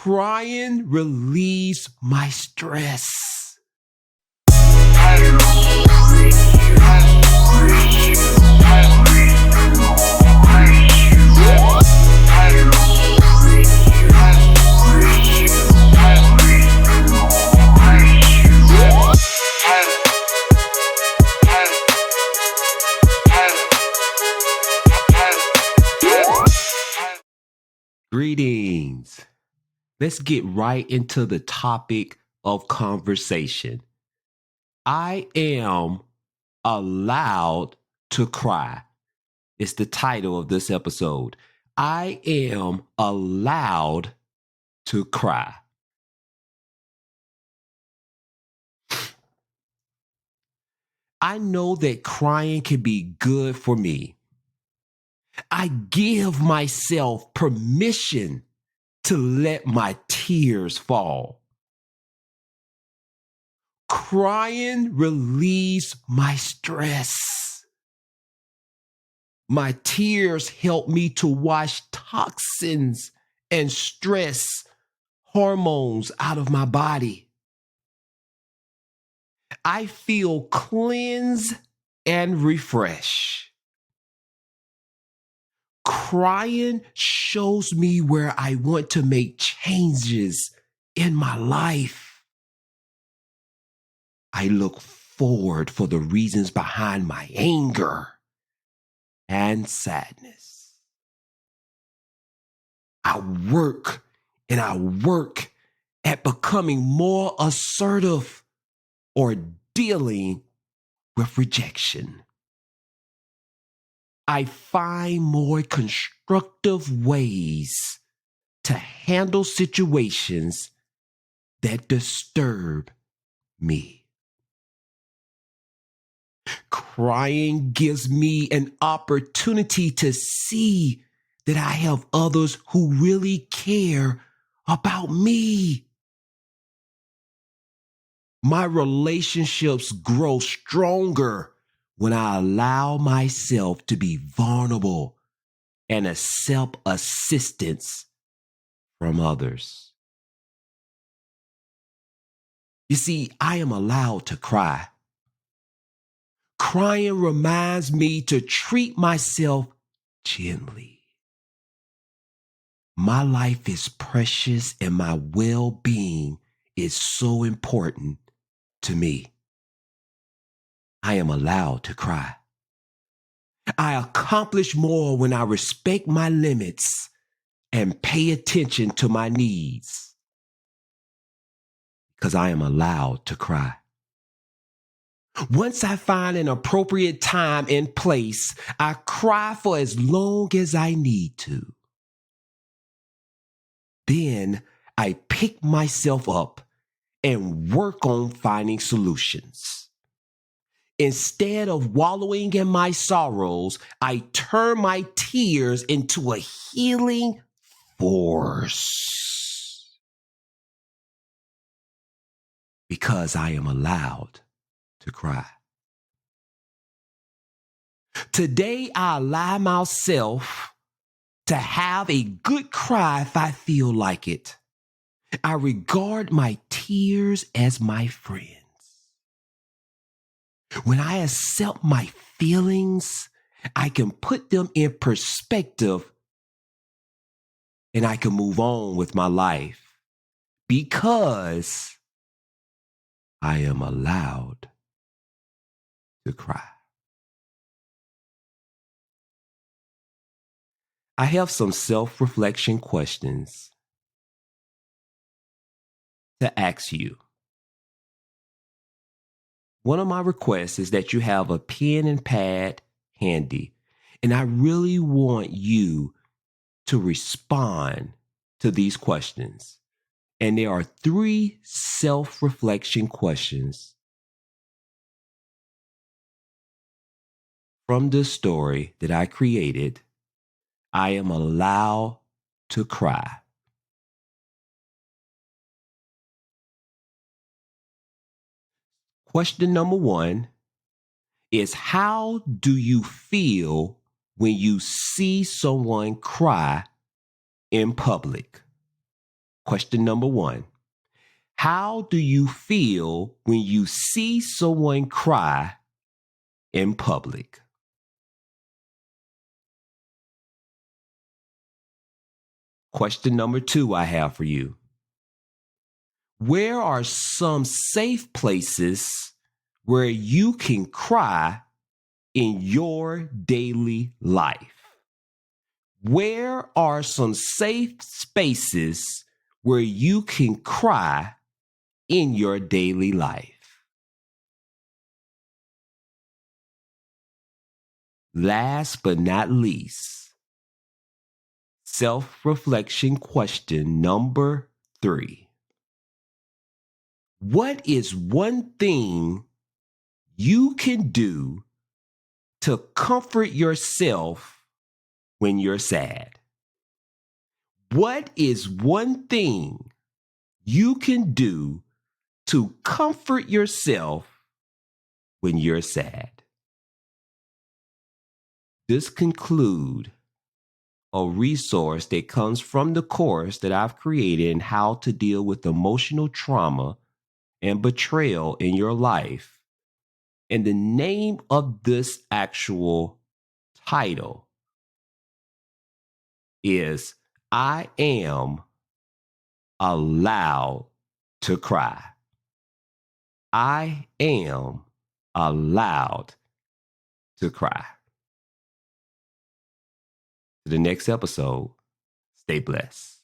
Crying relieves my stress. Greetings. Let's get right into the topic of conversation. I am allowed to cry. It's the title of this episode. I am allowed to cry. I know that crying can be good for me. I give myself permission to let my tears fall. Crying relieves my stress. My tears help me to wash toxins and stress hormones out of my body. I feel cleansed and refreshed. Crying shows me where I want to make changes in my life. I look forward for the reasons behind my anger and sadness. I work at becoming more assertive or dealing with rejection. I find more constructive ways to handle situations that disturb me. Crying gives me an opportunity to see that I have others who really care about me. My relationships grow stronger when I allow myself to be vulnerable and accept assistance from others. You see, I am allowed to cry. Crying reminds me to treat myself gently. My life is precious and my well-being is so important to me. I am allowed to cry. I accomplish more when I respect my limits and pay attention to my needs because I am allowed to cry. Once I find an appropriate time and place, I cry for as long as I need to. Then I pick myself up and work on finding solutions. Instead of wallowing in my sorrows, I turn my tears into a healing force. Because I am allowed to cry. Today, I allow myself to have a good cry if I feel like it. I regard my tears as my friends. When I accept my feelings, I can put them in perspective and I can move on with my life because I am allowed to cry. I have some self-reflection questions to ask you. One of my requests is that you have a pen and pad handy, and I really want you to respond to these questions. And there are 3 self-reflection questions from this story that I created. I am allowed to cry. Question number 1 is, how do you feel when you see someone cry in public? Question number 1. How do you feel when you see someone cry in public? Question number 2 I have for you. Where are some safe places where you can cry in your daily life? Where are some safe spaces where you can cry in your daily life? Last but not least, self-reflection question number 3. What is one thing you can do to comfort yourself when you're sad? What is one thing you can do to comfort yourself when you're sad? This concludes a resource that comes from the course that I've created in how to deal with emotional trauma and betrayal in your life. And the name of this actual title is I Am Allowed to Cry. I am allowed to cry. To the next episode, stay blessed.